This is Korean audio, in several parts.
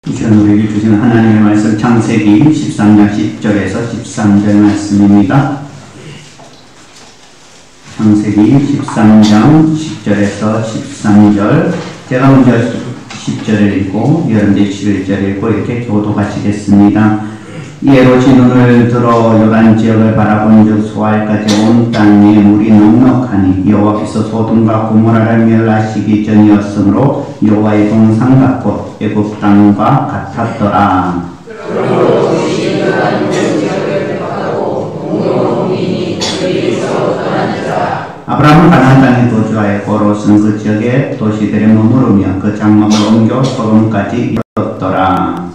이 시간 우리에게 주시는 하나님의 말씀 창세기 13장 10절에서 13절 말씀입니다. 창세기 13장 10절에서 13절, 제가 먼저 10절을 읽고 여러분들이 11절을 읽고 이렇게 교도하시겠습니다. 이에롯이 눈을 들어 요단 지역을 바라본즉 소알까지 온 땅에 물이 넉넉하니 여호와께서 소돔과 고모라를 멸하시기 전이었으므로 여호와의 동상 같고 애굽 땅과 같았더라. 아브라함은 가나안 땅에 거주하였고 롯은 그 지역의 도시들에 머무르며 그 장막을 옮겨 소돔까지 이뤘더라.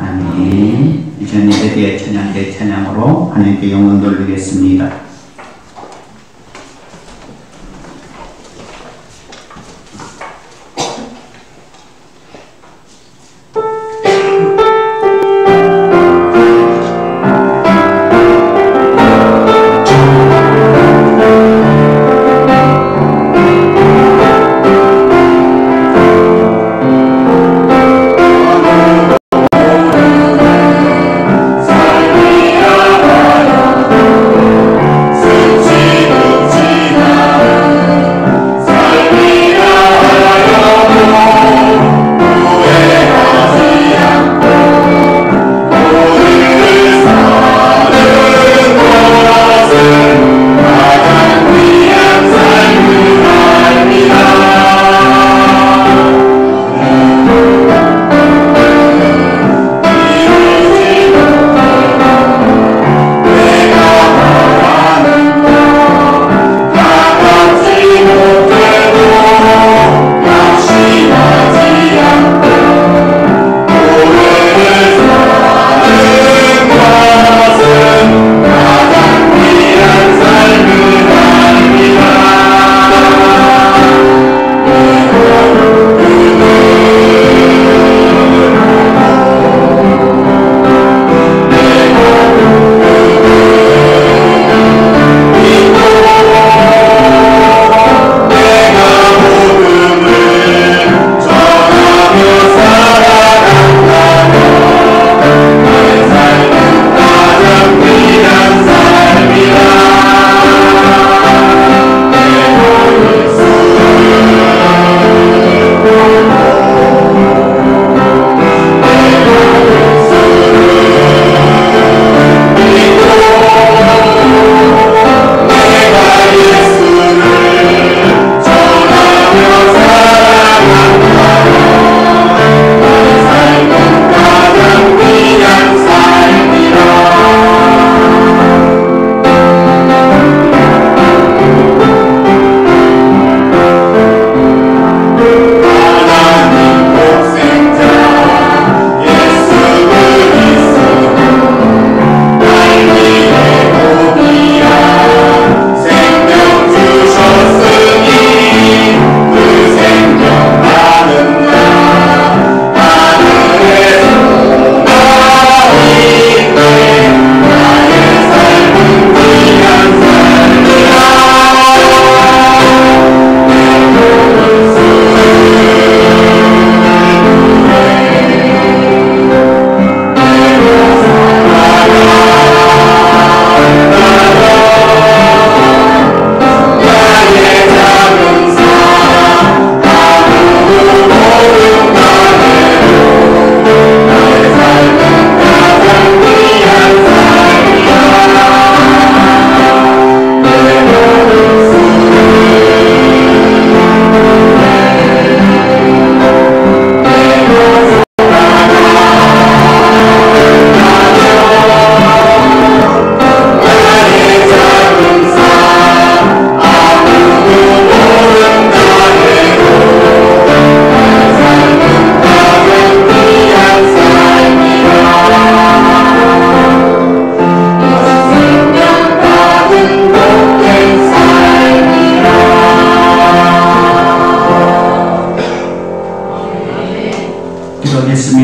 아멘. 이전 예배의 찬양 대찬양으로 하나님께 영광 돌리겠습니다.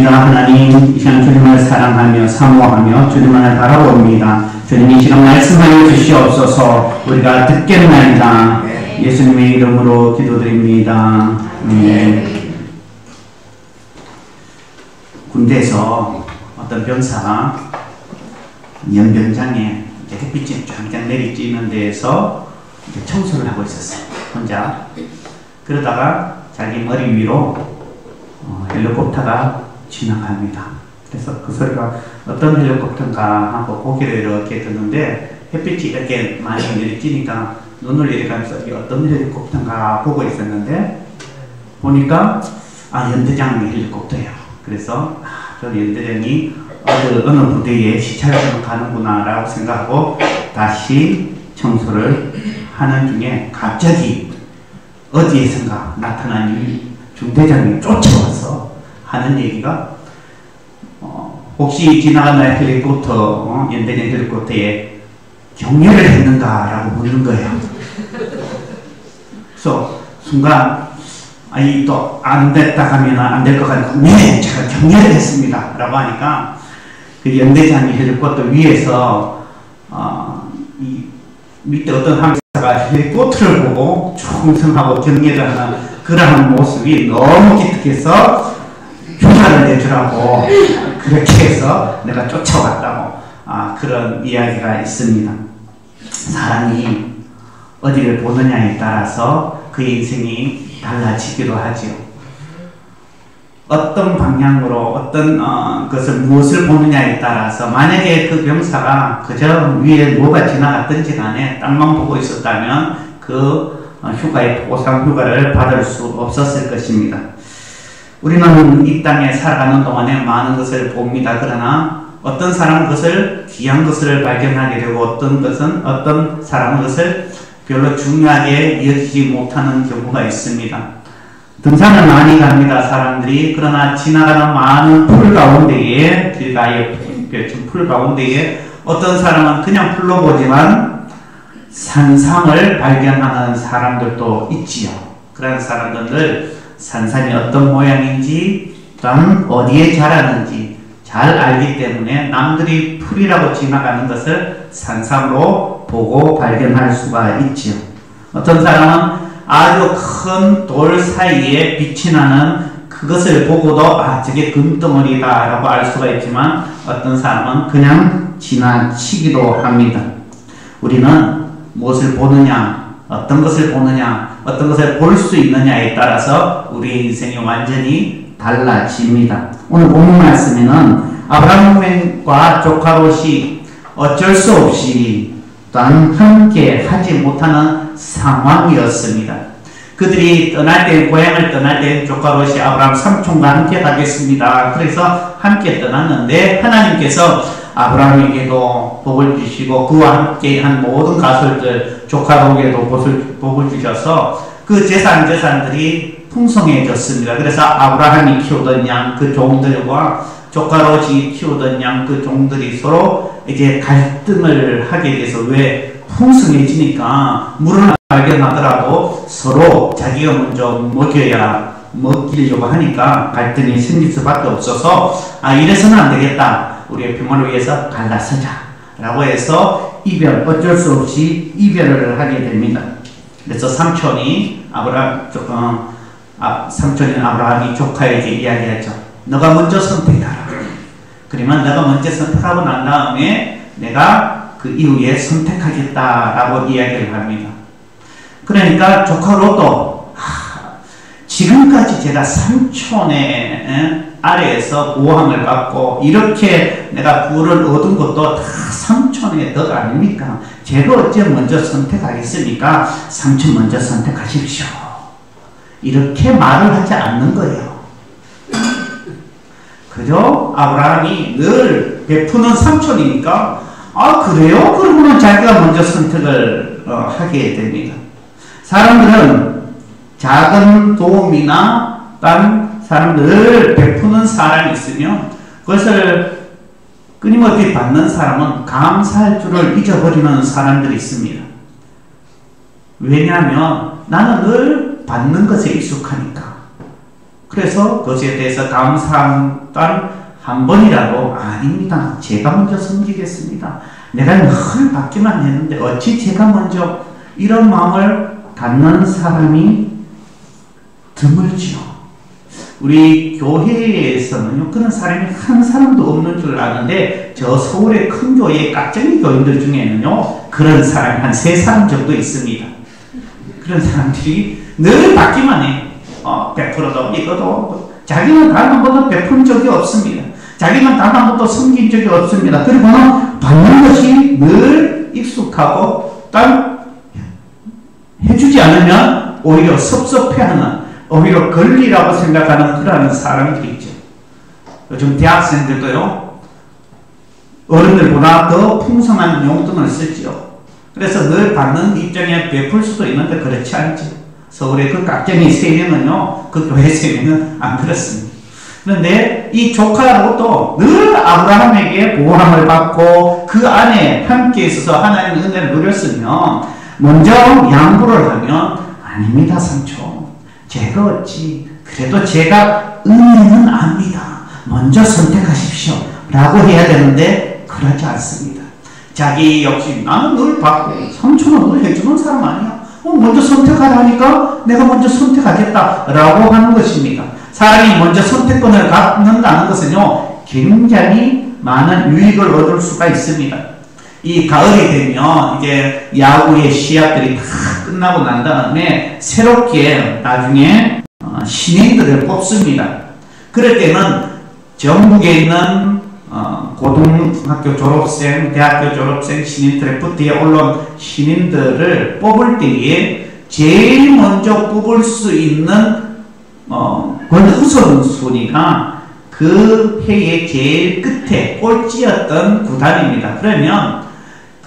하나님, 이 시간 주님을 사랑하며 사모하며 주님만을 바라봅니다. 주님 이 시간 말씀하여 주시옵소서. 우리가 듣겠나이다. 예수님의 이름으로 기도드립니다. 군대에서 어떤 병사가 연병장에 햇빛이 쫙쫙 내리쬐는 데에서 청소를 하고 있었어요. 혼자. 그러다가 자기 머리 위로 헬리콥터가 지나갑니다. 그래서 그 소리가 어떤 헬리콥터인가 하고 고개를 이렇게 듣는데 햇빛이 이렇게 많이 내리쬐니까 눈을 이렇게하면서 이게 어떤 헬리콥터인가 보고 있었는데 보니까 연대장 헬리콥터예요. 그래서 저 연대장이 어느 부대에 시찰을 가는구나 라고 생각하고 다시 청소를 하는 중에 갑자기 어디에선가 나타난 이 중대장이 쫓아와서 하는 얘기가 혹시 지나가는 헬리콥터 연대장 헬리콥터에 경례를 했는가 라고 묻는 거예요. 그래서 순간 또 안 됐다 하면 안 될 것 같으니까 네 제가 경례를 했습니다 라고 하니까 그 연대장이 헬리콥터 위에서 이 밑에 어떤 함사가 헬리콥터를 보고 충성하고 경례를 하는 그러한 모습이 너무 기특해서 휴가를 내주라고 그렇게 해서 내가 쫓아왔다고 그런 이야기가 있습니다. 사람이 어디를 보느냐에 따라서 그의 인생이 달라지기도 하지요. 어떤 방향으로 어떤 것을 무엇을 보느냐에 따라서 만약에 그 병사가 그저 위에 뭐가 지나갔든지 간에 땅만 보고 있었다면 그 휴가의 보상 휴가를 받을 수 없었을 것입니다. 우리는 이 땅에 살아가는 동안에 많은 것을 봅니다. 그러나 어떤 사람은 그것을 귀한 것을 발견하게 되고 어떤 사람은 그것을 별로 중요하게 여기지 못하는 경우가 있습니다. 등산을 많이 갑니다. 사람들이. 그러나 지나가는 많은 풀 가운데에 길가에 풀 가운데에 어떤 사람은 그냥 풀로 보지만 산상을 발견하는 사람들도 있지요. 그런 사람들 산삼이 어떤 모양인지 또한 어디에 자라는지 잘 알기 때문에 남들이 풀이라고 지나가는 것을 산삼으로 보고 발견할 수가 있지요. 어떤 사람은 아주 큰 돌 사이에 빛이 나는 그것을 보고도 저게 금덩어리다 라고 알 수가 있지만 어떤 사람은 그냥 지나치기도 합니다. 우리는 무엇을 보느냐, 어떤 것을 보느냐, 어떤 것을 볼 수 있느냐에 따라서 우리의 인생이 완전히 달라집니다. 오늘 본문 말씀에는 아브라함과 조카 롯이 어쩔 수 없이 또한 함께 하지 못하는 상황이었습니다. 그들이 떠날 때, 고향을 떠날 때 조카 롯이 아브라함 삼촌과 함께 가겠습니다. 그래서 함께 떠났는데 하나님께서 아브라함에게도 복을 주시고 그와 함께 한 모든 가설들 조카 롯에게도 복을 주셔서 그 재산들이 풍성해졌습니다. 그래서 아브라함이 키우던 양 그 종들과 조카 롯이 키우던 양 그 종들이 서로 이제 갈등을 하게 돼서 왜 풍성해지니까 물을 발견하더라도 서로 자기가 먼저 먹이려고 하니까 갈등이 생길 수밖에 없어서 이래서는 안 되겠다. 우리의 평화를 위해서 갈라서자 라고 해서 어쩔 수 없이 이별을 하게 됩니다. 그래서 삼촌인 아브라함이 조카에게 이야기하죠. 너가 먼저 선택하라. 그러면 내가 먼저 선택하고 난 다음에 내가 그 이후에 선택하겠다라고 이야기를 합니다. 그러니까 조카 롯도 지금까지 제가 삼촌의 아래에서 보호함을 받고 이렇게 내가 부를 얻은 것도 다 삼촌의 덕 아닙니까? 제가 어째 먼저 선택하겠습니까? 삼촌 먼저 선택하십시오. 이렇게 말을 하지 않는 거예요. 그죠? 아브라함이 늘 베푸는 삼촌이니까 그래요? 그러면 자기가 먼저 선택을 하게 됩니다. 사람들은 작은 도움이나 딴 사람들을 베푸는 사람이 있으면 그것을 끊임없이 받는 사람은 감사할 줄을 잊어버리는 사람들이 있습니다. 왜냐하면 나는 늘 받는 것에 익숙하니까. 그래서 그것에 대해서 감사한 한 번이라도 아닙니다. 제가 먼저 섬기겠습니다. 내가 늘 받기만 했는데 어찌 제가 먼저 이런 마음을 갖는 사람이 드물지요. 우리 교회에서는요, 그런 사람이 한 사람도 없는 줄 아는데, 저 서울의 큰 교회 깍쟁이 교인들 중에는요, 그런 사람이 한 3사람 정도 있습니다. 그런 사람들이 늘 받기만 해. 100%도 이것도 자기는 단 한 번도 베푼 적이 없습니다. 자기는 단 한 번도 섬긴 적이 없습니다. 그리고는 받는 것이 늘 익숙하고 딱 해주지 않으면 오히려 섭섭해하는, 오히려 권리라고 생각하는 그런 사람들이 있죠. 요즘 대학생들도요, 어른들보다 더 풍성한 용돈을 쓰지요. 그래서 늘 받는 입장에 베풀 수도 있는데 그렇지 않죠. 서울의 그 깍쟁이 3명은요, 그 교회 3명은 안 그렇습니다. 그런데 이 조카로도 늘 아브라함에게 보호함을 받고 그 안에 함께 있어서 하나님의 은혜를 누렸으면 먼저 양보를 하면 아닙니다, 삼촌. 제가 어찌 그래도 제가 은혜는 압니다. 먼저 선택하십시오. 라고 해야 되는데 그러지 않습니다. 자기 역시 나는 늘 받고 삼촌은 늘 해주는 사람 아니야. 먼저 선택하라니까 내가 먼저 선택하겠다 라고 하는 것입니다. 사람이 먼저 선택권을 갖는다는 것은요, 굉장히 많은 유익을 얻을 수가 있습니다. 이 가을이 되면 이제 야구의 시합들이 다 끝나고 난 다음에 새롭게 나중에 신인들을 뽑습니다. 그럴 때는 전국에 있는 고등학교 졸업생, 대학교 졸업생, 신인 드래프트에 올라온 신인들을 뽑을 때에 제일 먼저 뽑을 수 있는 우선순위가 그 해의 제일 끝에 꼴찌였던 구단입니다. 그러면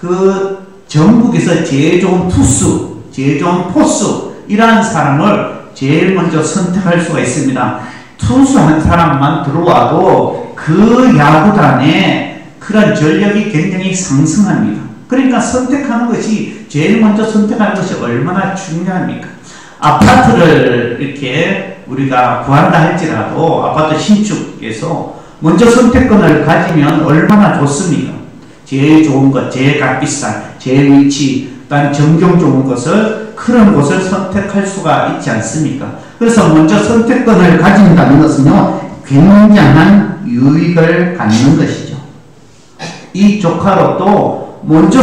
그 전국에서 제일 좋은 투수, 제일 좋은 포수 이라는 사람을 제일 먼저 선택할 수가 있습니다. 투수 한 사람만 들어와도 그 야구단에 그런 전력이 굉장히 상승합니다. 그러니까 선택하는 것이, 제일 먼저 선택하는 것이 얼마나 중요합니까? 아파트를 이렇게 우리가 구한다 할지라도 아파트 신축에서 먼저 선택권을 가지면 얼마나 좋습니까? 제일 좋은 것, 제일 값비싼, 제일 위치, 단 정경 좋은 것을, 그런 곳을 선택할 수가 있지 않습니까? 그래서 먼저 선택권을 가진다는 것은요, 굉장한 유익을 갖는 것이죠. 이 조카로도 먼저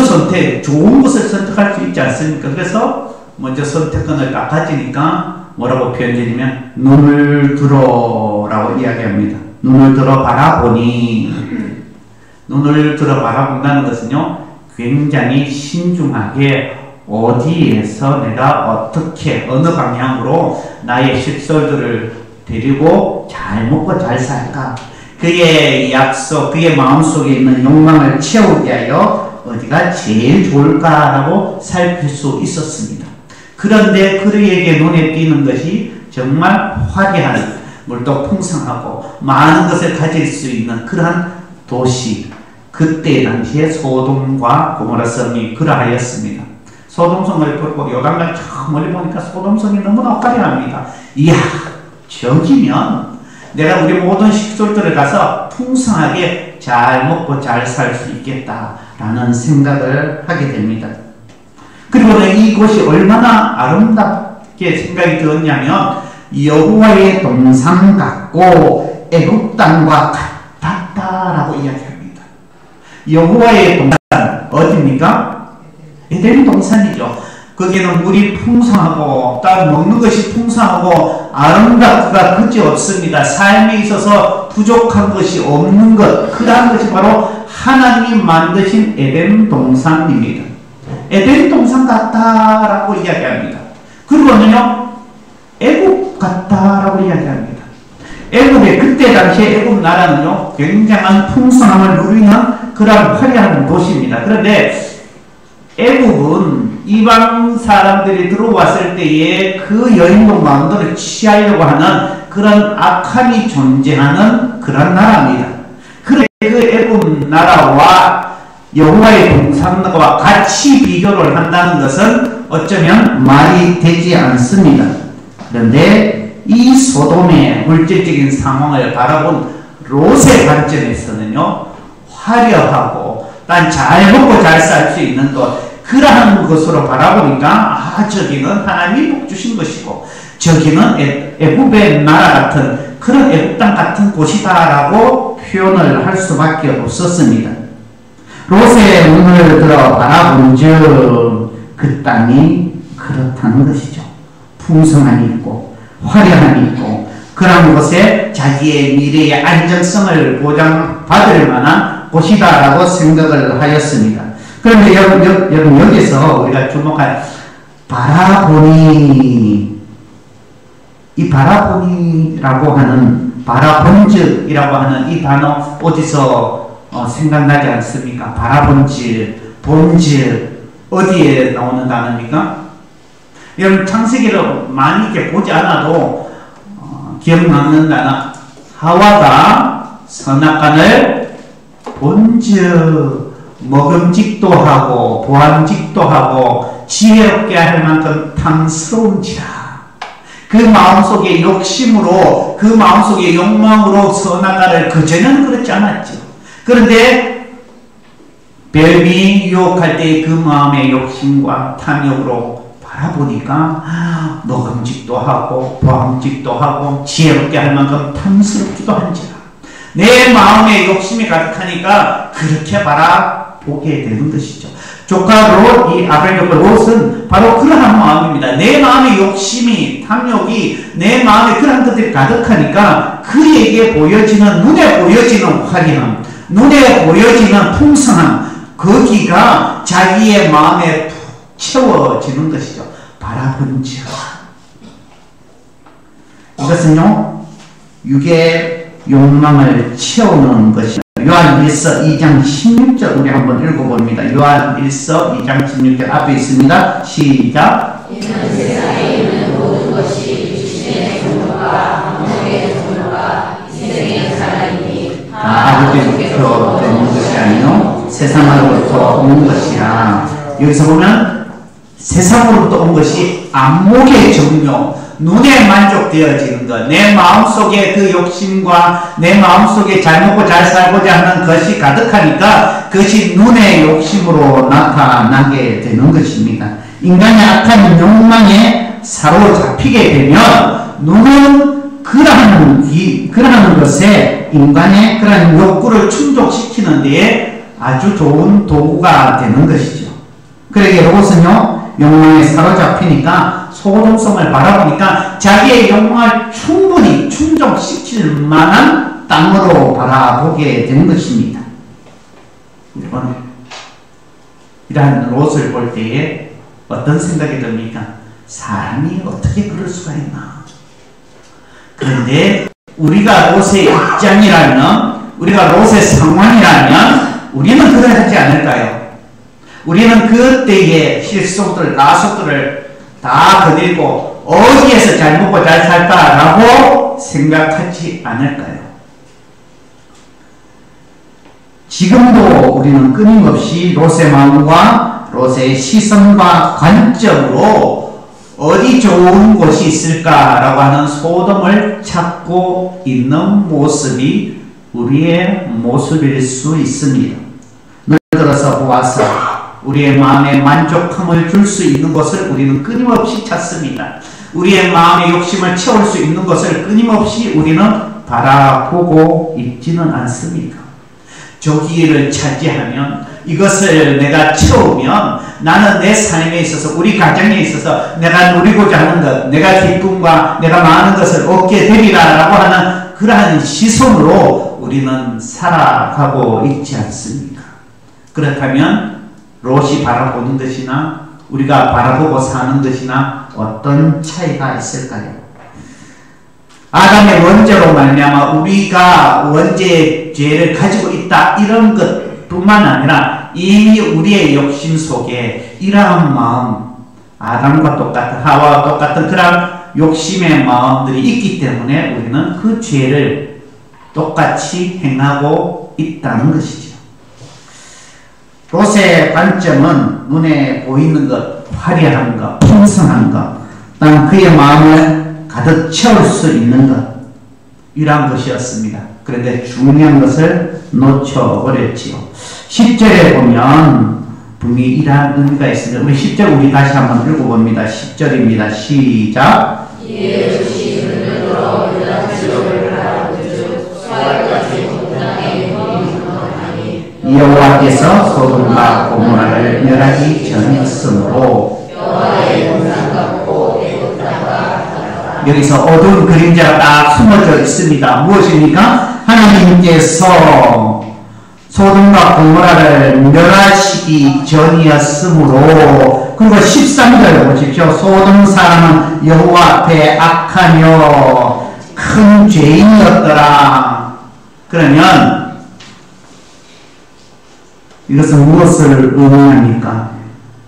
좋은 것을 선택할 수 있지 않습니까? 그래서 먼저 선택권을 딱 가지니까 뭐라고 표현드리면 눈을 들어 라고 이야기합니다. 눈을 들어 바라보니, 눈을 들어 바라본다는 것은요, 굉장히 신중하게 어디에서 내가 어떻게 어느 방향으로 나의 식솔들을 데리고 잘 먹고 잘 살까, 그의 약속, 그의 마음속에 있는 욕망을 채우기 위하여 어디가 제일 좋을까라고 살필 수 있었습니다. 그런데 그에게 눈에 띄는 것이 정말 화려한, 물도 풍성하고 많은 것을 가질 수 있는 그러한 도시, 그때 당시에 소돔과 고모라 성이 그러하였습니다. 소돔성을 보고 요단강 저 멀리 보니까 소돔성이 너무나 화려합니다. 이야, 저기면 내가 우리 모든 식솔들을 가서 풍성하게 잘 먹고 잘 살 수 있겠다라는 생각을 하게 됩니다. 그리고는 이곳이 얼마나 아름답게 생각이 들었냐면, 여호와의 동산 같고 애굽 땅과 같았다라고 이야기합니다. 여호와의 동산 어디입니까? 에덴 동산이죠. 거기는 물이 풍성하고 땅 먹는 것이 풍성하고 아름답기가 그지없습니다. 삶에 있어서 부족한 것이 없는 것, 그러한 것이 바로 하나님 만드신 에덴 동산입니다. 에덴 동산 같다라고 이야기합니다. 그리고는요, 애굽 같다라고 이야기합니다. 애굽의 그때 당시에 애굽 나라는요, 굉장한 풍성함을 누리는 그런 화려한 도시입니다. 그런데 애굽은 이방 사람들이 들어왔을 때에 그 여인국 마음대로 취하려고 하는 그런 악함이 존재하는 그런 나라입니다. 그런데 그 애굽 나라와 여호와의 동산과 같이 비교를 한다는 것은 어쩌면 말이 되지 않습니다. 그런데 이 소돔의 물질적인 상황을 바라본 롯의 관점에서는요, 화려하고 난 잘 먹고 잘 살 수 있는 것, 그러한 것으로 바라보니까 저기는 하나님이 복 주신 것이고 저기는 애굽의 나라 같은 그런 애굽 땅 같은 곳이다라고 표현을 할 수밖에 없었습니다. 롯의 눈을 들어 바라본즉 그 땅이 그렇다는 것이죠. 풍성함이 있고 화려함이 있고 그런 곳에 자기의 미래의 안정성을 보장받을 만한 곳이다라고 생각을 하였습니다. 그런데 여러분 여기서 우리가 주목할 바라보니, 이 바라보니라고 하는 바라본즉이라고 하는 이 단어 어디서 생각나지 않습니까? 바라본즉, 본즉 어디에 나오는 단어입니까? 여러분 창세기를 많이 이렇게 보지 않아도 기억나는 단어, 하와가 선악간을 본즉 먹음직도 하고 보암직도 하고 지혜롭게 할 만큼 탐스러운지라. 그 마음속의 욕심으로 그 마음속의 욕망으로 선악과를 그전에는 그렇지 않았죠. 그런데 뱀이 유혹할 때 그 마음의 욕심과 탐욕으로 바라보니까 먹음직도 하고 보암직도 하고 지혜롭게 할 만큼 탐스럽기도 한지라. 내 마음에 욕심이 가득하니까 그렇게 바라보게 되는 것이죠. 조카 롯, 이 아벨 조카 롯은 바로 그러한 마음입니다. 내 마음의 욕심이, 탐욕이 내 마음에 그런 것들이 가득하니까 그에게 보여지는, 눈에 보여지는 화려함, 눈에 보여지는 풍성함, 거기가 자기의 마음에 푹 채워지는 것이죠. 바라본즉. 이것은요, 육의 욕망을 채우는 것입니다. 요한일서 2장 16절 우리 한번 읽어봅니다. 요한일서 2장 16절 앞에 있습니다. 시작. 이는 세상에 있는 모든 것이 주신의 종류와 방목의 종류와 인생의 사랑이니 다 아버지로부터 되는 것이 아니요 세상으로부터 온 것이라. 여기서 보면 세상으로부터 온 것이 안목의 종류, 눈에 만족되어지는 것, 내 마음속에 그 욕심과 내 마음속에 잘 먹고 잘 살고자 하는 것이 가득하니까 그것이 눈의 욕심으로 나타나게 되는 것입니다. 인간의 악한 욕망에 사로잡히게 되면 눈은 그러한 것에 인간의 그런 욕구를 충족시키는 데에 아주 좋은 도구가 되는 것이죠. 그러게 롯은요, 욕망에 사로잡히니까 소돔성을 바라보니까 자기의 욕망을 충분히 충족시킬 만한 땅으로 바라보게 되는 것입니다. 여러분, 이러한 롯을 볼 때에 어떤 생각이 듭니까? 사람이 어떻게 그럴 수가 있나? 그런데 우리가 롯의 입장이라면, 우리가 롯의 상황이라면 우리는 그러지 않을까요? 우리는 그때의 실속들, 나속들을 다 거들고 어디에서 잘 먹고 잘 살까라고 생각하지 않을까요? 지금도 우리는 끊임없이 롯의 마음과 롯의 시선과 관점으로 어디 좋은 곳이 있을까라고 하는 소돔을 찾고 있는 모습이 우리의 모습일 수 있습니다. 예를 들어서 보아서 우리의 마음에 만족함을 줄 수 있는 것을 우리는 끊임없이 찾습니다. 우리의 마음의 욕심을 채울 수 있는 것을 끊임없이 우리는 바라보고 있지는 않습니까? 저기를 차지하면, 이것을 내가 채우면 나는 내 삶에 있어서, 우리 가정에 있어서 내가 누리고자 하는 것, 내가 기쁨과 내가 많은 것을 얻게 되리라 라고 하는 그러한 시선으로 우리는 살아가고 있지 않습니까? 그렇다면 롯이 바라보는 것이나 우리가 바라보고 사는 것이나 어떤 차이가 있을까요? 아담의 원죄로 말미암아 우리가 원죄의 죄를 가지고 있다, 이런 것뿐만 아니라 이미 우리의 욕심 속에 이러한 마음, 아담과 똑같은, 하와와 똑같은 그런 욕심의 마음들이 있기 때문에 우리는 그 죄를 똑같이 행하고 있다는 것이죠. 롯의 관점은 눈에 보이는 것, 화려한 것, 풍성한 것, 또한 그의 마음을 가득 채울 수 있는 것, 이러한 것이었습니다. 그런데 중요한 것을 놓쳐버렸지요. 10절에 보면 분명히 이러한 의미가 있습니다. 우리 10절 우리 다시 한번 읽어봅니다. 10절입니다. 시작. 여호와께서 소돔과 고모라를 멸하기 전이었으므로. 여기서 어두운 그림자가 딱 숨어져 있습니다. 무엇입니까? 하나님께서 소돔과 고모라를 멸하시기 전이었으므로. 그리고 13절 보십시오. 소돔 사람은 여호와 앞에 악하며 큰 죄인이었더라. 그러면 이것은 무엇을 의미합니까?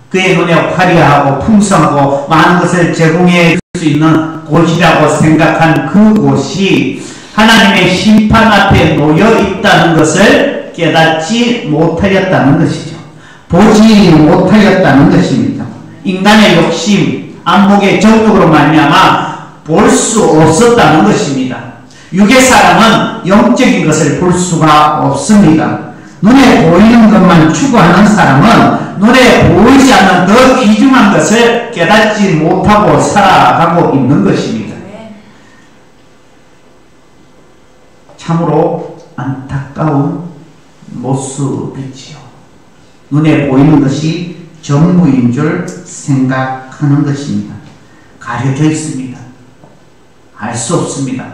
그의 눈에 화려하고 풍성하고 많은 것을 제공해 줄 수 있는 곳이라고 생각한 그곳이 하나님의 심판 앞에 놓여 있다는 것을 깨닫지 못하였다는 것이죠. 보지 못하였다는 것입니다. 인간의 욕심, 안목의 정욕으로 말미암아 볼 수 없었다는 것입니다. 육의 사람은 영적인 것을 볼 수가 없습니다. 눈에 보이는 것만 추구하는 사람은 눈에 보이지 않는 더 귀중한 것을 깨닫지 못하고 살아가고 있는 것입니다. 참으로 안타까운 모습이지요. 눈에 보이는 것이 전부인 줄 생각하는 것입니다. 가려져 있습니다. 알 수 없습니다.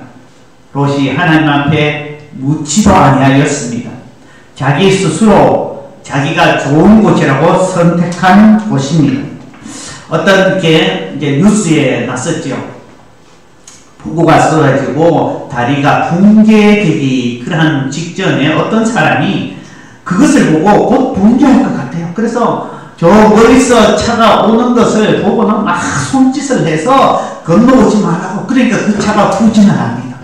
롯이 하나님 앞에 묻지도 아니하였습니다. 자기 스스로 자기가 좋은 곳이라고 선택한 곳입니다. 어떤 게 이제 뉴스에 났었죠. 폭우가 쏟아지고 다리가 붕괴되기 그러한 직전에 어떤 사람이 그것을 보고 곧 붕괴할 것 같아요. 그래서 저 멀리서 차가 오는 것을 보고는 막 손짓을 해서 건너오지 말라고. 그러니까 그 차가 후진을 합니다.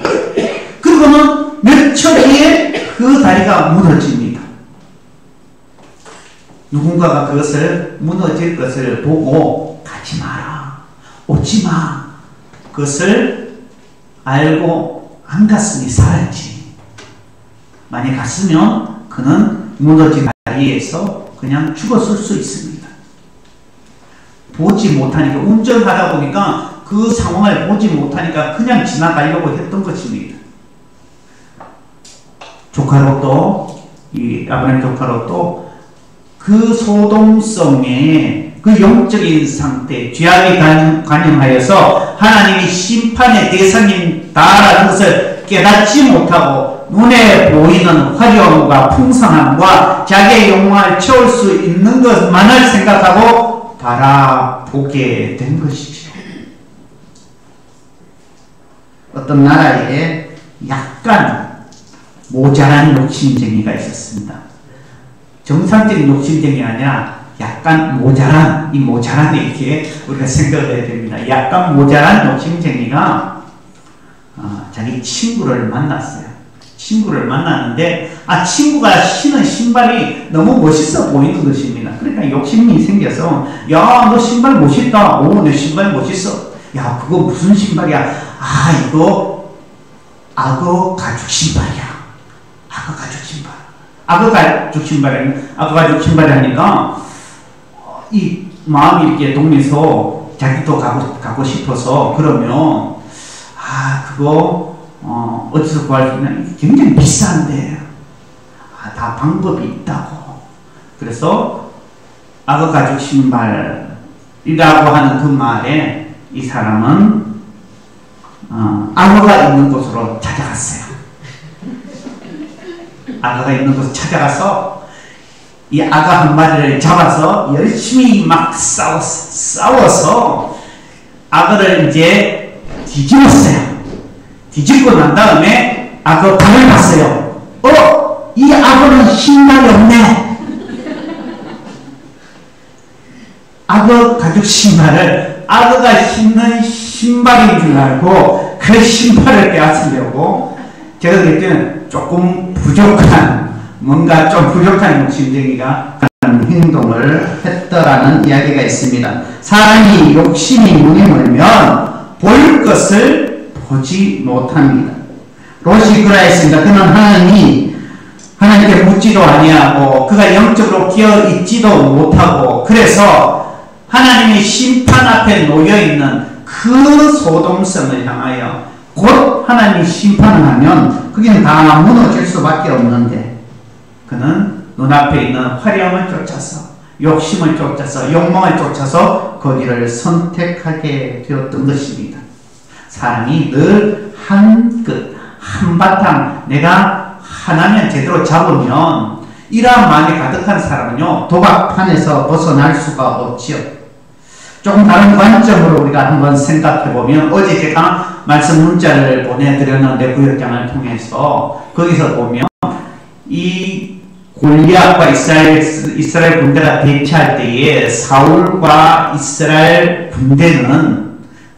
그리고는 몇 초 뒤에 그 다리가 무너집니다. 누군가가 그것을 무너질 것을 보고 가지 마라, 오지 마. 그것을 알고 안 갔으니 살지. 만약 갔으면 그는 무너진 다리에서 그냥 죽었을 수 있습니다. 보지 못하니까, 운전하다 보니까 그 상황을 보지 못하니까 그냥 지나가려고 했던 것입니다. 조카롯도, 이 아브라함 조카롯도 그 소돔성의 그 영적인 상태, 죄악이 관영하여서 하나님이 심판의 대상이다라는 것을 깨닫지 못하고 눈에 보이는 화려함과 풍성함과 자기의 욕망을 채울 수 있는 것만을 생각하고 바라보게 된 것이죠. 어떤 나라에 약간 모자란 욕심쟁이가 있었습니다. 정상적인 욕심쟁이가 아니라 약간 모자란, 이 모자란 이렇게 우리가 생각을 해야 됩니다. 약간 모자란 욕심쟁이가 자기 친구를 만났어요. 친구를 만났는데 친구가 신은 신발이 너무 멋있어 보이는 것입니다. 그러니까 욕심이 생겨서 야, 너 신발 멋있다. 오, 내 신발 멋있어. 야, 그거 무슨 신발이야? 이거 악어 가죽 신발이야. 악어 가죽 신발. 악어 가죽 신발이 하니까 이 마음이 이렇게 동해서 자기도 가고 싶어서 그러면 그거 어디서 구할 수 있냐? 굉장히 비싼데 다 방법이 있다고. 그래서 악어 가죽 신발이라고 하는 그 말에 이 사람은 악어가 있는 곳으로 찾아갔어요. 악어가 있는 곳에 찾아가서 이 악어 한 마리를 잡아서 열심히 막 싸워서 악어를 이제 뒤집었어요. 뒤집고 난 다음에 악어 발을 봤어요. 이 악어는 신발이 없네. 악어 가죽 신발을 악어가 신는 신발인 줄 알고 그 신발을 빼앗으려고, 제가 그럴 때는 조금 부족한, 뭔가 좀 부족한 욕심쟁이가 행동을 했더라는 이야기가 있습니다. 사람이 욕심이 눈에 멀면 볼 것을 보지 못합니다. 롯이 그러했습니다. 그는 하나님 하나님께 묻지도 아니하고 그가 영적으로 끼어 있지도 못하고 그래서 하나님의 심판 앞에 놓여있는 그 소돔성을 향하여 곧 하나님이 심판을 하면 그게 다 무너질 수밖에 없는데 그는 눈앞에 있는 화려함을 쫓아서 욕심을 쫓아서 욕망을 쫓아서 거기를 선택하게 되었던 것입니다. 사람이 늘 한 끝, 한바탕 내가 하나면 제대로 잡으면 이러한 마음이 가득한 사람은요 도박판에서 벗어날 수가 없지요. 조금 다른 관점으로 우리가 한번 생각해보면 어제 제가 말씀 문자를 보내드렸는데 구역장을 통해서 거기서 보면 이 골리앗과 이스라엘 군대가 대치할 때에 사울과 이스라엘 군대는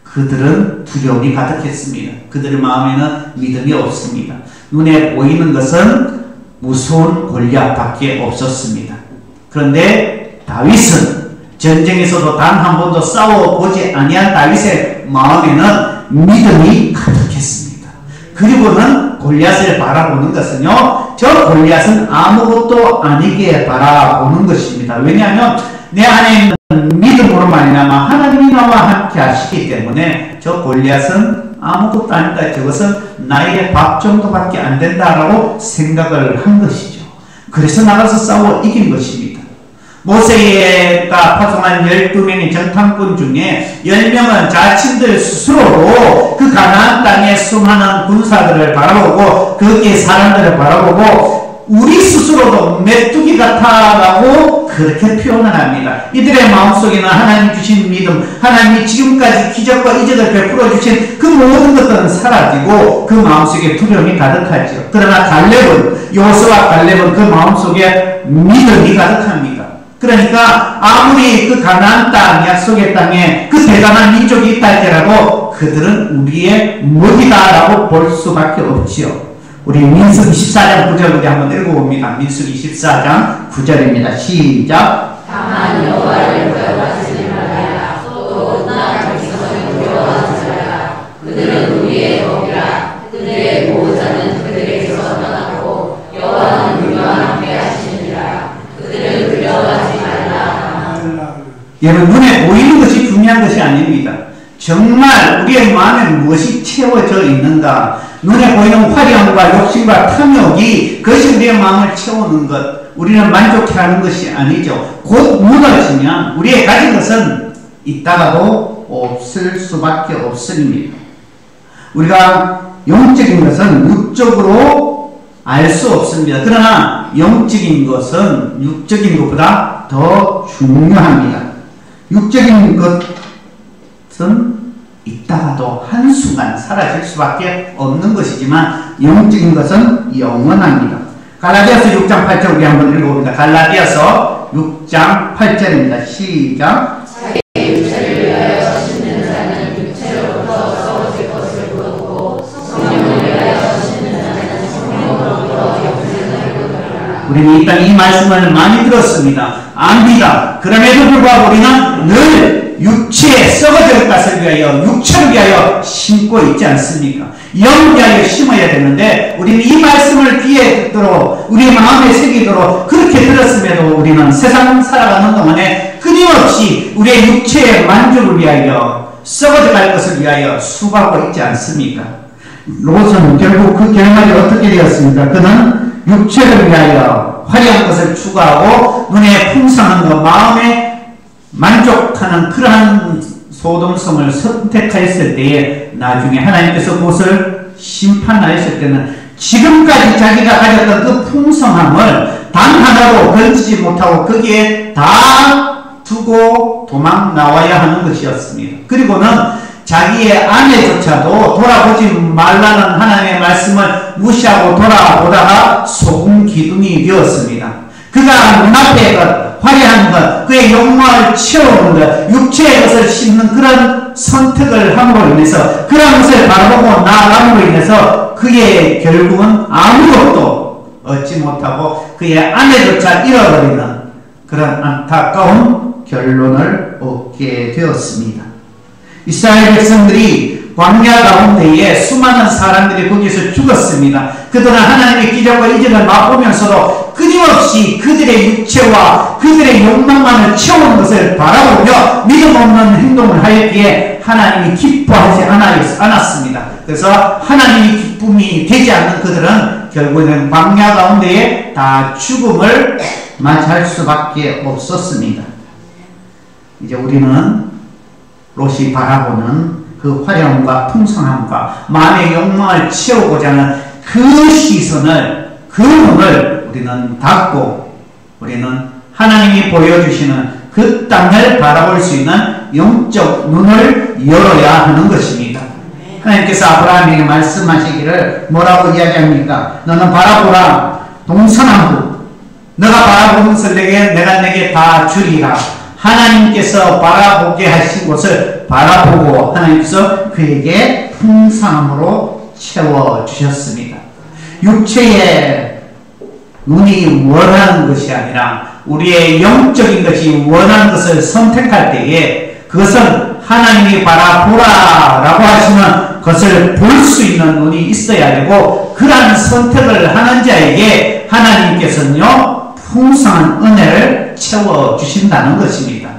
그들은 두려움이 가득했습니다. 그들의 마음에는 믿음이 없습니다. 눈에 보이는 것은 무서운 골리앗밖에 없었습니다. 그런데 다윗은 전쟁에서도 단 한 번도 싸워보지 아니한 다윗의 마음에는 믿음이 가득했습니다. 그리고는 골리앗을 바라보는 것은요 저 골리앗은 아무것도 아니게 바라보는 것입니다. 왜냐하면 내 안에 있는 믿음으로 말미암아 하나님이 나와 함께 하시기 때문에 저 골리앗은 아무것도 아니다. 저것은 나에게 밥 정도밖에 안 된다라고 생각을 한 것이죠. 그래서 나가서 싸워 이긴 것입니다. 모세가 파송한 12명의 정탐꾼 중에 10명은 자신들 스스로로 그 가나안 땅의 수많은 군사들을 바라보고 거기에 사람들을 바라보고 우리 스스로도 메뚜기 같아라고 그렇게 표현을 합니다. 이들의 마음속에는 하나님 주신 믿음, 하나님이 지금까지 기적과 이적을 베풀어 주신 그 모든 것들은 사라지고 그 마음속에 두려움이 가득하죠. 그러나 여호수아와 갈렙은 그 마음속에 믿음이 가득합니다. 그러니까 아무리 그 가나안 땅, 약속의 땅에 그 대단한 민족이 있다 할지라도 그들은 우리의 무기다라고 볼 수밖에 없지요. 우리 민수기 14장 9절 우리 한번 읽어봅니다. 민수기 14장 9절입니다. 시작. 다만 여호와를 두려워하지 말아야. 또 나를 두려워하지 말아야. 그들은 우리의 복이라. 그들의 보호자는 그들에게서 떠나고 여호와는 우리와 함께 하시느니라. 그들을 두려워하지 말라. 여러분 눈에 보이는 것이 중요한 것이 아닙니다. 정말 우리의 마음에 무엇이 채워져 있는가, 눈에 보이는 화려함과 욕심과 탐욕이 그것이 우리의 마음을 채우는 것, 우리는 만족해하는 것이 아니죠. 곧 무너지면 우리의 가진 것은 있다가도 없을 수밖에 없습니다. 우리가 영적인 것은 육적으로 알 수 없습니다. 그러나 영적인 것은 육적인 것보다 더 중요합니다. 육적인 것은 있다가도 한순간 사라질 수밖에 없는 것이지만 영적인 것은 영원합니다. 갈라디아서 6장 8절 우리 한번 읽어봅니다. 갈라디아서 6장 8절입니다. 시작. 자기의 육체를 위하여 씻는 자는 육체로부터 썩어질 것을 부었고 성령을 위하여 씻는 자는 성령으로부터 영생을 얻으리라. 우리는 이 땅에 이 말씀을 많이 들었습니다. 압니다. 그럼에도 불구하고 우리는 늘 육체에 썩어질 것을 위하여, 육체를 위하여 심고 있지 않습니까? 영 위하여 심어야 되는데 우리는 이 말씀을 귀에 듣도록 우리 마음에 새기도록 그렇게 들었음에도 우리는 세상 살아가는 동안에 끊임없이 우리의 육체의 만족을 위하여, 썩어져 갈 것을 위하여 수고하고 있지 않습니까? 롯은 결국 그 결말이 어떻게 되었습니까? 그는 육체를 위하여 화려한 것을 추구하고 눈에 풍성한 것, 마음에 만족하는 그러한 소돔성을 선택하였을 때에 나중에 하나님께서 그것을 심판하였을 때는 지금까지 자기가 가졌던 그 풍성함을 단 하나도 건지지 못하고 거기에 다 두고 도망 나와야 하는 것이었습니다. 그리고는 자기의 아내조차도 돌아보지 말라는 하나님의 말씀을 무시하고 돌아보다가 소금 기둥이 되었습니다. 그가 눈앞에 화려한 것, 그의 욕망을 채우는 것, 육체의 것을 씹는 그런 선택을 함으로 인해서 그런 것을 바라보고 나아감으로 인해서 그의 결국은 아무것도 얻지 못하고 그의 아내조차 잃어버리는 그런 안타까운 결론을 얻게 되었습니다. 이스라엘 백성들이 광야 가운데에 수많은 사람들이 거기서 죽었습니다. 그들은 하나님의 기적과 이적을 맛보면서도 끊임없이 그들의 육체와 그들의 욕망만을 채우는 것을 바라보며 믿음 없는 행동을 하였기에 하나님이 기뻐하지 않았습니다. 그래서 하나님의 기쁨이 되지 않는 그들은 결국에는 광야 가운데에 다 죽음을 맞이할 수밖에 없었습니다. 이제 우리는 롯이 바라보는 그 화려함과 풍성함과 마음의 욕망을 채우고자 하는 그 시선을, 그 눈을 우리는 닫고 우리는 하나님이 보여주시는 그 땅을 바라볼 수 있는 영적 눈을 열어야 하는 것입니다. 하나님께서 아브라함에게 말씀하시기를 뭐라고 이야기합니까? 너는 바라보라 동서남북 너가 바라보는 것을 내가 내게 다 주리라. 하나님께서 바라보게 하신 곳을 바라보고 하나님께서 그에게 풍성함으로 채워주셨습니다. 육체의 눈이 원하는 것이 아니라 우리의 영적인 것이 원하는 것을 선택할 때에 그것은 하나님이 바라보라 라고 하시면 그것을 볼 수 있는 눈이 있어야 되고 그러한 선택을 하는 자에게 하나님께서는요 풍성한 은혜를 채워주신다는 것입니다.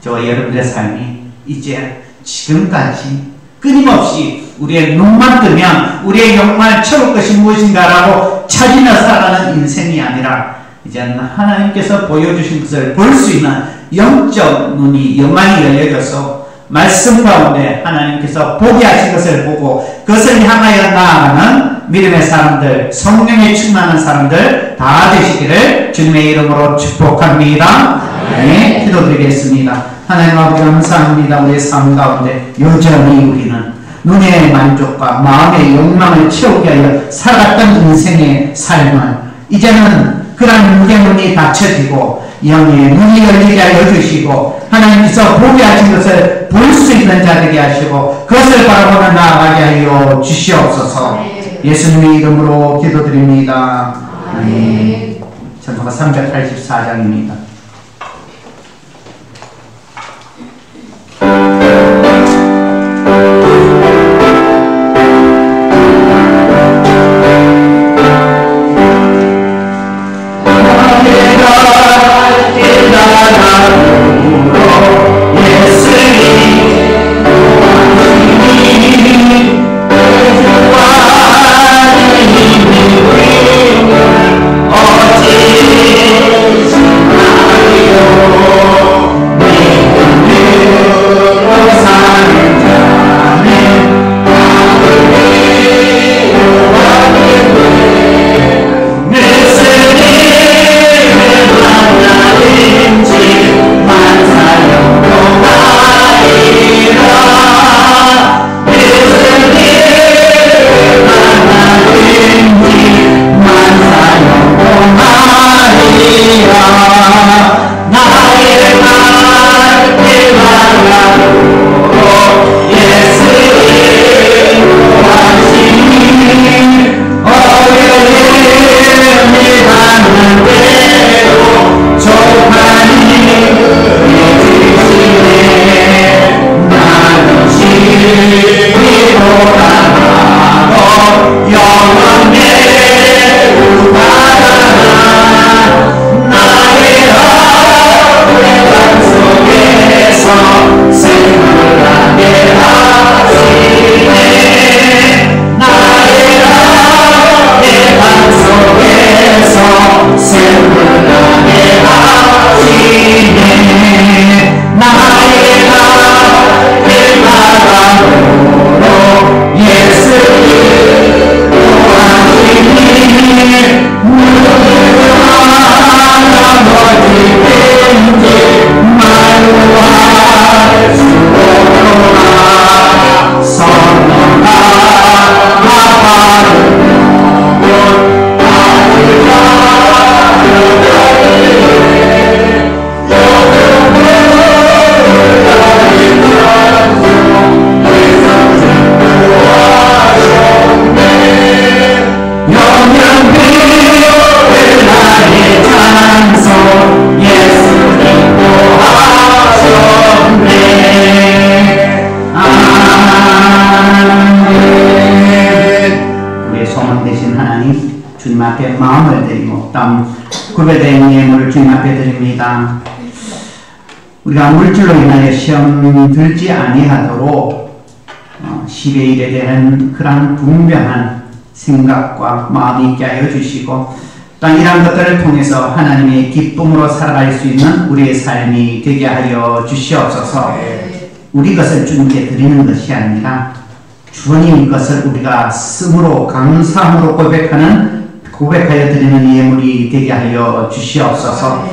저와 여러분의 삶이 이제 지금까지 끊임없이 우리의 눈만 뜨면 우리의 욕망을 채울 것이 무엇인가라고 찾으며 살아가는 인생이 아니라 이제는 하나님께서 보여주신 것을 볼 수 있는 영적 눈이 영안이 열려져서 말씀 가운데 하나님께서 보게 하신 것을 보고 그것을 향하여 나아가는 믿음의 사람들, 성령에 충만한 사람들 다 되시기를 주님의 이름으로 축복합니다. 네, 기도드리겠습니다. 하나님 아버지 감사합니다. 우리의 삶 가운데 여전히 우리는 눈의 만족과 마음의 욕망을 채우게 하여 살아갔던 인생의 삶을 이제는 그런 눈의 문이 닫혀지고 영의 눈이 열리게 하여 주시고 하나님께서 보게 하신 것을 볼 수 있는 자 되게 하시고 그것을 바라보며 나아가게 하여 주시옵소서. 예수님의 이름으로 기도드립니다. 아멘. 찬송가 384장입니다. 소망 되신 하나님, 주님 앞에 마음을 드리고 땀 구별된 예물을 주님 앞에 드립니다. 우리가 물질로 인하여 시험 들지 아니하도록 10의 1에 대한 그러한 분명한 생각과 마음이 있게 하여 주시고, 또 이러한 것들을 통해서 하나님의 기쁨으로 살아갈 수 있는 우리의 삶이 되게 하여 주시옵소서. 우리 것을 주님께 드리는 것이 아니라 주님 것을 우리가 씀으로 감사함으로 고백하여 드리는 예물이 되게 하여 주시옵소서.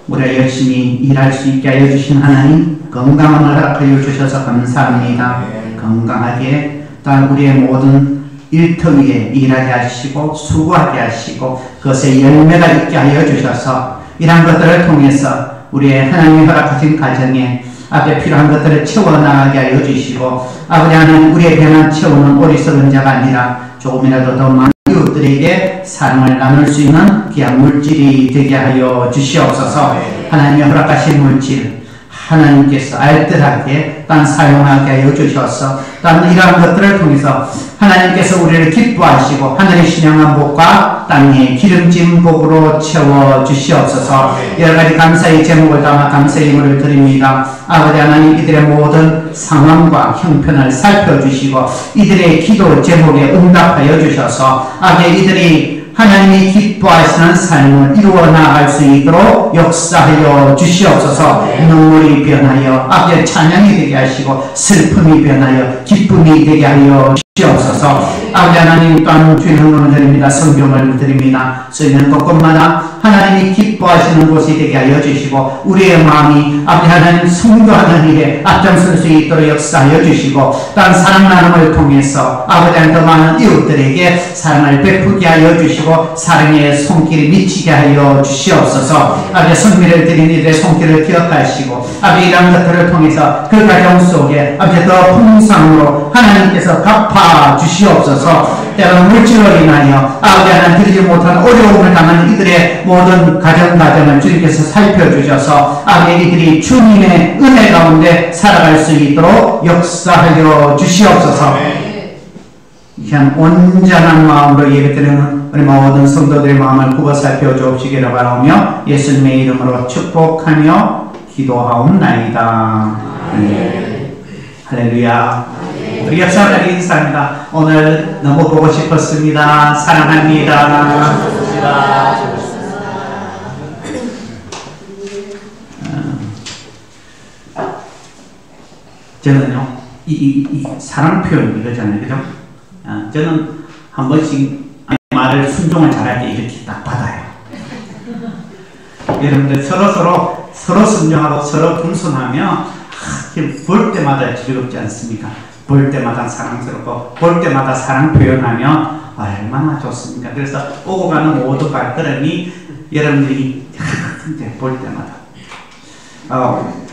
우리가 열심히 일할 수 있게 하여 주신 하나님, 건강함을 허락하여 주셔서 감사합니다. 건강하게 또한 우리의 모든 일터 위에 일하게 하시고 수고하게 하시고 그것에 열매가 있게 하여 주셔서 이러한 것들을 통해서 우리의 하나님이 허락하신 가정에 앞에 필요한 것들을 채워나가게 하여 주시고, 아버지 하나님, 우리의 배만 채우는 어리석은 자가 아니라 조금이라도 더 많은 이웃들에게 사랑을 나눌 수 있는 귀한 물질이 되게 하여 주시옵소서. 하나님이 허락하신 물질 하나님께서 알뜰하게 딴 사용하게 하여 주셔서 딴 이러한 것들을 통해서 하나님께서 우리를 기뻐하시고 하늘의 신령한 복과 땅의 기름진 복으로 채워 주시옵소서. 여러가지 감사의 제목을 담아 감사의 예물을 드립니다. 아버지 하나님, 이들의 모든 상황과 형편을 살펴주시고 이들의 기도 제목에 응답하여 주셔서 아버지 이들이 하나님이 기뻐하시는 삶을 이루어 나갈 수 있도록 역사하여 주시옵소서. 눈물이 변하여 아버지의 찬양이 되게 하시고 슬픔이 변하여 기쁨이 되게 하여 주시옵소서. 아버지 하나님, 또한 주님을 드립니다. 성경을 드립니다. 쓰이는 곳곳마다 하나님이 기뻐하시는 곳이 되게 하여 주시고 우리의 마음이 아버지 하나님 성도하는 일에 앞장설 수 있도록 역사하여 주시고, 또한 사랑 나눔을 통해서 아버지 하나님 더 많은 이웃들에게 사랑을 베푸게 하여 주시고 사랑의 손길이 미치게 하여 주시옵소서. 아버지 성미를 드린 이들의 손길을 기억하시고 아버지 이러한 것들을 통해서 그 가정 속에 아버지 더 풍성으로 하나님께서 갚아 주시옵소서. 때로 물질로 인하여 아버지 하나님 드리지 못한 어려움을 당하는 이들의 모든 가정을 주님께서 살펴주셔서 아버지 이들이 주님의 은혜 가운데 살아갈 수 있도록 역사하여 주시옵소서. 이한 온전한 마음으로 예배드리는 우리 모든 성도들의 마음을 굽어 살펴주옵시기를 바라오며 예수님의 이름으로 축복하며 기도하옵나이다. 할렐루야. 우리 역사자리 인사합니다. 오늘 너무 보고 싶었습니다. 사랑합니다. 저는요, 이 사랑 표현 이거잖아요. 그죠? 저는 한 번씩 말을 순종을 잘할 때 이렇게 딱 받아요. 여러분들 서로 순종하고 서로 겸손하면 볼 때마다 즐겁지 않습니까? 볼 때마다 사랑스럽고 볼 때마다 사랑 표현하면 얼마나 좋습니까? 그래서 오고 가는 모든 발걸음이 여러분들이 볼 때마다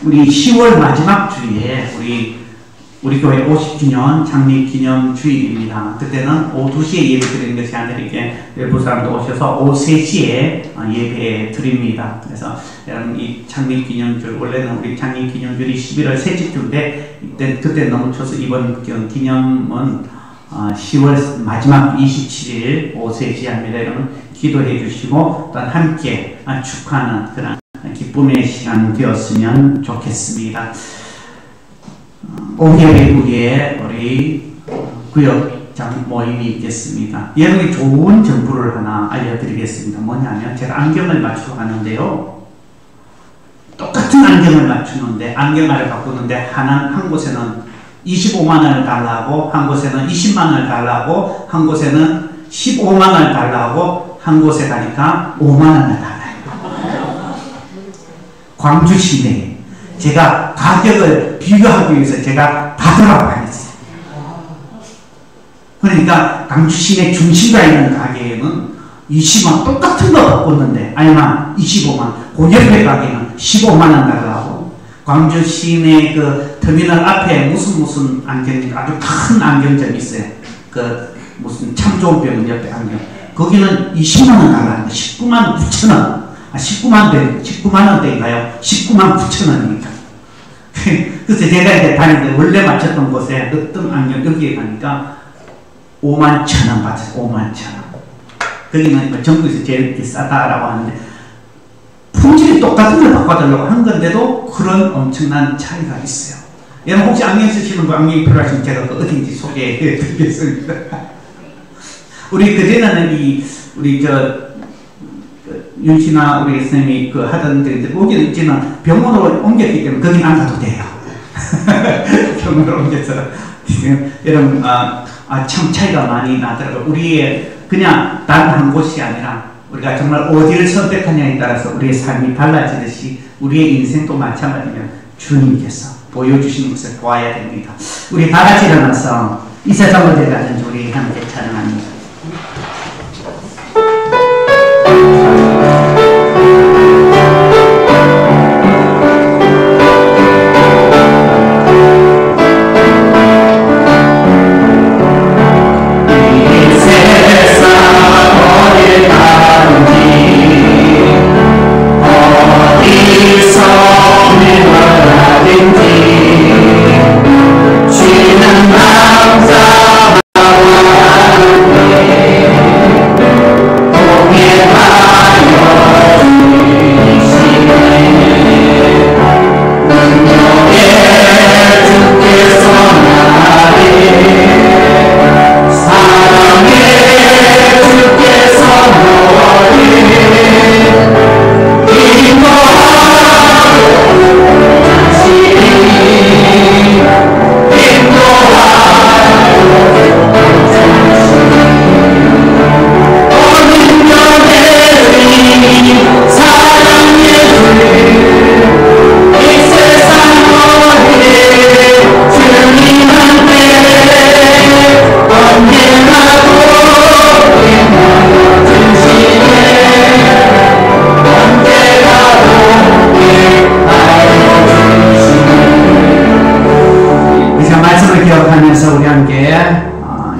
우리 10월 마지막 주에 우리 교회 50주년 창립기념 주일입니다. 그때는 오후 2시에 예배 드리는 것이 아니라 이렇게 외부 사람도 오셔서 오후 3시에 예배 드립니다. 그래서 여러분 이 창립기념주일, 원래는 우리 창립기념주일이 11월 셋째 주인데 그때 넘쳐서 이번 기념은 10월 마지막 27일 오후 3시에 합니다. 여러분 기도해 주시고 또한 함께 축하하는 그런 기쁨의 시간 되었으면 좋겠습니다. 오후 예배후에 우리 구역장 모임이 있겠습니다. 여러분이 좋은 정보를 하나 알려드리겠습니다. 뭐냐면 제가 안경을 맞추러 가는데요. 똑같은 안경을 맞추는데 안경알을 바꾸는데 한 곳에는 25만원을 달라고 한 곳에는 20만원을 달라고 한 곳에는 15만원을 달라고 한 곳에 가니까 5만원을 달라요. 광주 시내에 제가 가격을 비교하기 위해서 제가 다 돌아다녔어요. 그러니까 광주 시내 중심가에 있는 가게에는 20만 똑같은 거 바꿨는데 아니면 25만 그 옆에 가게는 15만원 달라고 광주 시내 그 터미널 앞에 무슨 안경 아주 큰 안경점이 있어요. 그 무슨 참 좋은 병원 옆에 안경 거기는 20만원 달라는데 19만 9천원 19만 원대인가요? 19만 9천 원이니까. 그래서 제가 이제 다니는데 원래 맞췄던 곳에 어떤 안경 여기에 가니까 51,000원 받았어요. 51,000원. 거기는 전국에서 제일 비싸다라고 하는데 품질이 똑같은 걸 바꿔달라고 한 건데도 그런 엄청난 차이가 있어요. 여러분 혹시 안경 쓰시는 분 안경이 필요하시면 제가 그 어딘지 소개해 드리겠습니다. 우리 그전에는 우리 윤씨나 우리 선생님이 하던 데인데 거기는 이제는 병원으로 옮겼기 때문에 거긴 안 가도 돼요. 병원으로 옮겨서 여러분 참 차이가 많이 나더라고요. 우리의 그냥 단 한 곳이 아니라 우리가 정말 어디를 선택하냐에 따라서 우리의 삶이 달라지듯이 우리의 인생도 마찬가지며 주님께서 보여주시는 것을 보아야 됩니다. 우리 다 같이 일어나서 이 세상 어디 가든지 우리 함께 찬양합니다.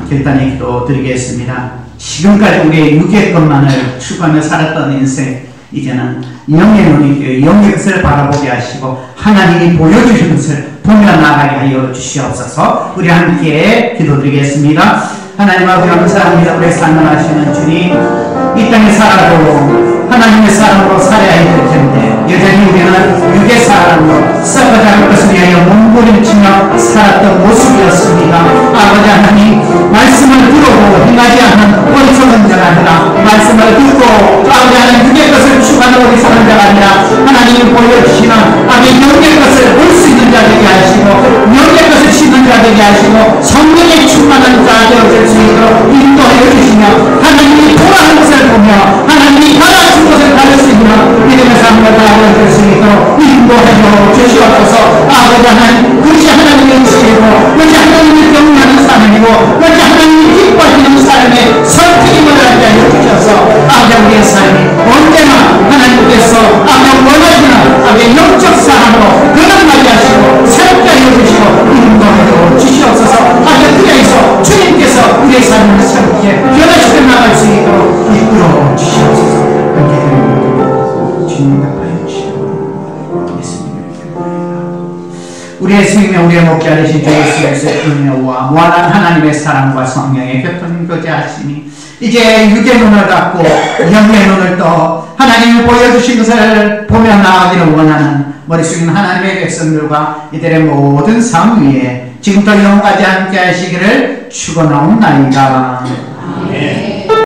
결단의 기도 드리겠습니다. 지금까지 우리의 육의 것만을 추구하며 살았던 인생, 이제는 영의 눈이 영의 것을 바라보게 하시고 하나님이 보여주신 것을 보며 나가게 하여 주시옵소서. 우리 함께 기도드리겠습니다. 하나님 아버지 감사합니다. 우리의 삶을 하시는 주님, 이 땅에 살아도 하나님의 사람으로 살아야 할 텐데 여전히 우리는 육의 사람으로 썩어가는 것을 위하여 몸부림치며 살았던 모습이었습니다. 아버지 하나님, 말씀을 들어도 행하지 않는 어리석은 자가 아니라 말씀을 듣고 아버지 하나님 육의 것을 추구하는 어리석은 자가 아니라 하나님이 보여주시는 아버지 영의 것을 볼 수 있는 자 되게 하시고 영의 것을 씻는 자 되게 하시고 성령의 충만한 자 되어질 수 있도록 인도하여 주시며 하나님이 돌아가는 것을 보며 하나님이 가르친 것을 가를 수 있는 믿음의 삶을 다하여 수 있도록 인도하여 주시옵소서. 아버지 하나님, 그것이 하나님의 의식이고 그것이 하나님을 경외하는 삶이고 그것이 하나님이 기뻐하시는 삶의 선택임을 알게 하여 주셔서 아버지 우리의 삶이 언제나 하나님께서 아버지 원하시는 아버지 영적 사람으로 변화하게 하시고 새롭게 하여 주시고 인도하여 주시옵소서. 아버지 그 자리에서 주님께서 우리의 삶을 새롭게 변화시켜 나갈 수 있도록 이끌어 주시옵소서. 우리의 생명, 우리의 목자 되신 주 예수 그리스도의 은혜와 무한한 하나님의 사랑과 성령의 교통 교제하시니 이제 육의 눈을 닫고 영의 눈을 떠 하나님이 보여주신 것을 보며 나아가기를 원하는 머리 숙이는 하나님의 백성들과 이들의 모든 삶 위에 지금부터 영원까지 함께 하시기를 축원하옵나이다. 아멘.